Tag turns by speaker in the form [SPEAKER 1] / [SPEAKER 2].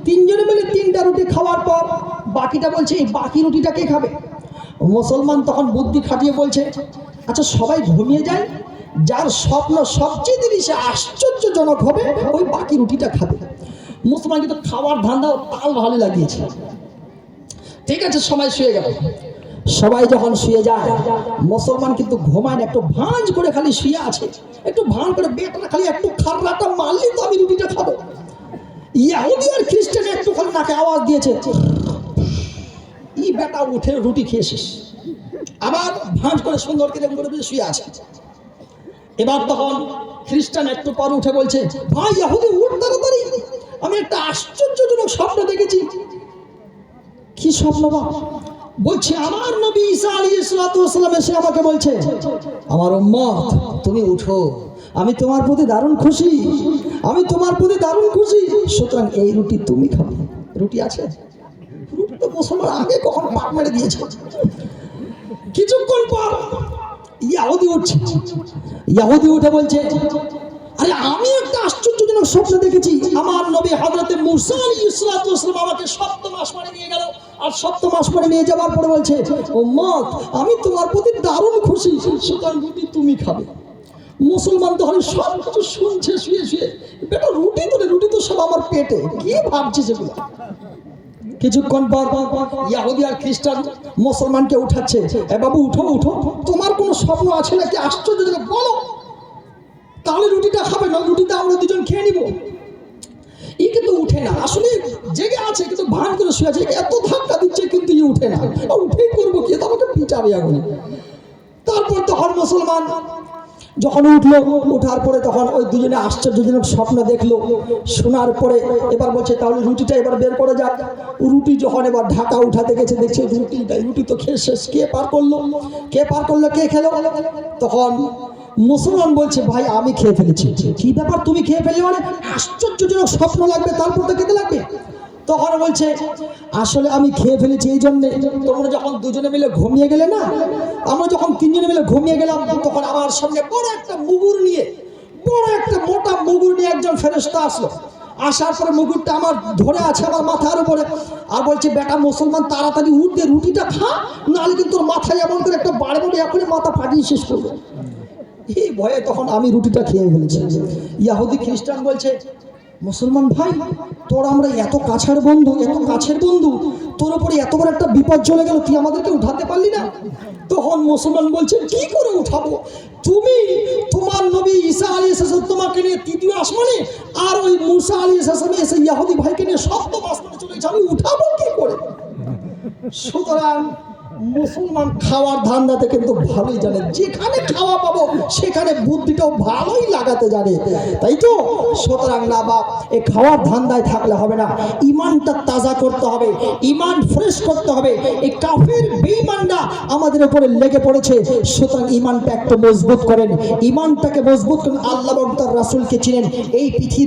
[SPEAKER 1] তিনজনে মিলে 3টা রুটি খাওয়ার পর বাকিটা বলছে এই বাকি রুটিটা কে খাবে? মুসলমান তখন বুদ্ধি খাটিয়ে বলছে, আচ্ছা সবাই ঘুমিয়ে যায়, যার স্বপ্ন সবচেয়ে বেশি আশ্চর্যজনক হবে ওই বাকি রুটিটা খাবে। মুসলমান কিন্তু খাওয়ার ধান্দা তাল ভালো লাগিয়েছে। ঠিক আছে, সবাই শুয়ে গেল। সবাই যখন শুয়ে যায়, মুসলমান কিন্তু ঘুমায় না, একটু ভাঁজ করে খালি শুয়ে আছে, একটু ভাঁজ করে বেটাটা খালি একটু খাররাটা মারলেই তো আমি রুটিটা খাবো। ইহুদি আর খ্রিস্টান একটু খালি নাকে আওয়াজ দিয়েছে, এই বেটা উঠে রুটি খেয়েছিস, আবার ভাঁজ করে সুন্দর কিরম করে শুয়ে আছে। এবার তখন খ্রিস্টান একটু পর উঠে বলছে, ভাই ইহুদি উঠ তাড়াতাড়ি, আমি একটা আশ্চর্যজনক স্বপ্ন দেখেছি। কি স্বপ্ন বা? বলছে আমার নবী ঈসা আলাইহিস সালাম এসে আমাকে বলছে, আমার উম্মত তুমি উঠো, আমি তোমার প্রতি দারুণ খুশি, আমি তোমার প্রতি দারুণ খুশি, সুতরাং এই রুটি তুমি খাবে। রুটি আছে? রুটি তো মুসলমান আগে কখন পাক মেরে দিয়েছে। কিছুক্ষণ পর ইহুদি উঠছে, ইহুদি উঠে বলছে, আরে আমি একটা আশ্চর্যজনক স্বপ্ন দেখেছি, আমার নবী হযরতে মূসা আলাইহিস সালাম আমাকে সপ্তম আসমানে নিয়ে গেল, আর সপ্তম আসমানে নিয়ে যাওয়ার পরে বলছে, উম্মত আমি তোমার প্রতি দারুণ খুশি, সুতরাং রুটি তুমি খাবে। মুসলমান তো হলে সব কিছু শুনছে শুয়ে শুয়ে, বেটা রুটি তো রুটি তো সব আমার পেটে, কি ভাবছে সেগুলো। কিছুক্ষণ পর ইহুদি আর খ্রিস্টান মুসলমানকে উঠাচ্ছে, এ বাবু উঠো উঠো, তোমার কোনো স্বপ্ন আছে নাকি আশ্চর্যজনক বলো, তাহলে রুটিটা খাবে না, রুটিটা আমরা দুজন খেয়ে নিব। ই কিন্তু উঠে না, আসলে জেগে আছে কিন্তু ভান করে শুয়ে আছে, এত ধাক্কা দিচ্ছে কিন্তু ই উঠে না, উঠেই করবো কি, আমাকে পিটাবে এখন। তারপর তখন মুসলমান যখন উঠলো, ওঠার পরে তখন ওই দুজনে আশ্চর্যজনক স্বপ্ন দেখলো, শোনার পরে এবার বলছে তাহলে রুটিটা এবার বের করে যাক। রুটি যখন এবার ঢাকা উঠাতে গেছে, দেখছে রুটি তো খেয়ে শেষ, কে পার করলো, কে পার করলো, কে খেলো? তখন মুসলমান বলছে, ভাই আমি খেয়ে ফেলেছি। কি ব্যাপার তুমি খেয়ে ফেললে? মানে আশ্চর্যজনক স্বপ্ন লাগবে তারপর তো খেতে লাগবে। তখন বলছে আসলে আমি খেয়ে ফেলেছি এই জন্যে, তোমরা যখন দুজনে মিলে ঘুমিয়ে গেলে না, আমরা যখন 3জনে মিলে ঘুমিয়ে গেলাম, তখন আমার সঙ্গে বড় একটা মুগুর নিয়ে, বড় একটা মোটা মুগুর নিয়ে একজন ফেরেশতা আসলো। আসার পরে মুগুরটা আমার ধরে আছে আমার মাথার উপরে, আর বলছে বেটা মুসলমান তাড়াতাড়ি উঠে রুটিটা খা, নাহলে কিন্তু তোর মাথায় এমন করে একটা বাড়ে বাড়ে এখনই মাথা ফাটিয়ে শেষ করবে। এই ভয়ে তখন আমি রুটিটা খেয়ে ফেলেছি। ইহুদি খ্রিস্টান বলছে, মুসলমান ভাই তোর আমরা এত কাছের বন্ধু, এত কাছের বন্ধু, তোর উপরে এত বড় একটা বিপদ চলে গেল, তুই আমাদেরকে উঠাতে পারলি না? তখন মুসলমান বলছে, কি করে উঠাবো, তুমি তোমার নবী ঈসা আলাইহিস সালাম তোমাকে নিয়ে 3য় আসমানে, আর ওই মূসা আলাইহিস সালাম এসে ইহুদি ভাইকে নিয়ে সপ্তম আসমানে চলে গেছে, আমি উঠাবো কি করে? সুতরাং মুসলমান খাওয়ার ধান্দাতে কিন্তু ভালোই জানে, যেখানে খাওয়া পাবো সেখানে বুদ্ধিটাও ভালোই লাগাতে জানে, তাই তো? সুতরাং না বাপ, এই খাওয়ার ধান্দায় থাকলে হবে না, ইমানটা তাজা করতে হবে, ইমান ফ্রেশ করতে হবে। এই কাফের বেঈমানরা আমাদের উপরে লেগে পড়েছে, সুতরাং ইমানটা একটু মজবুত করেন, ইমানটাকে মজবুত করেন, আল্লাহ এবং তার রাসূলকে চিনেন। এই পৃথিবী